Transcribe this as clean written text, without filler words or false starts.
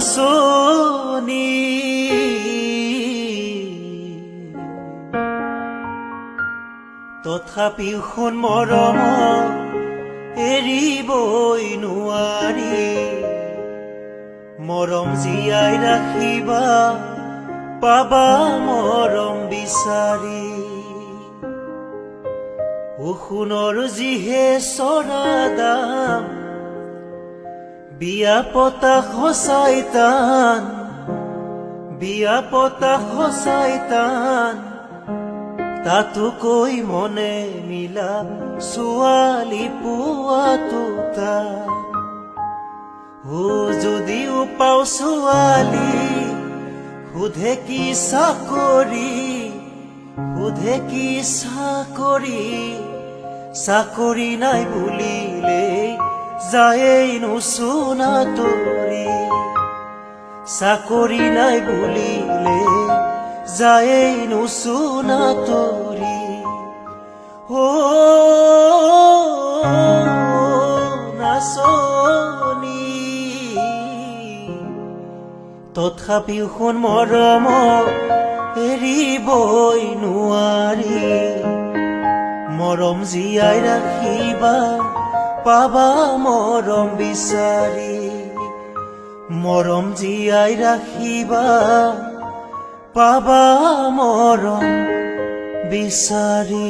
নাচনি তথাপিও শুন মৰম এৰিবই নোৱাৰি মৰম জীয়াই ৰাখিবা পাবা মৰম বিচাৰি সোণৰ যিহে চৰা দাম বিয়া পতা সঁচাই টান বিয়া পতা সঁচাই টান তাতোকৈ মনে মিলা ছোৱালী পোৱাটো টান যদিও পাও ছোৱালী সোধে কি চাকৰি সোধে কি চাকৰি চাকৰি নাই বুলিলে যায়েই নুচুনা তৰি চাকৰি নাই বুলিলে যায়েই নুচুনা তৰি নাচনি তথাপিও শুন মৰম এৰিবই নোৱাৰি মৰম জীয়াই ৰাখিবা পাবা মৰম বিচাৰি মৰম জীয়াই ৰাখিবা পাবা মৰম বিচাৰি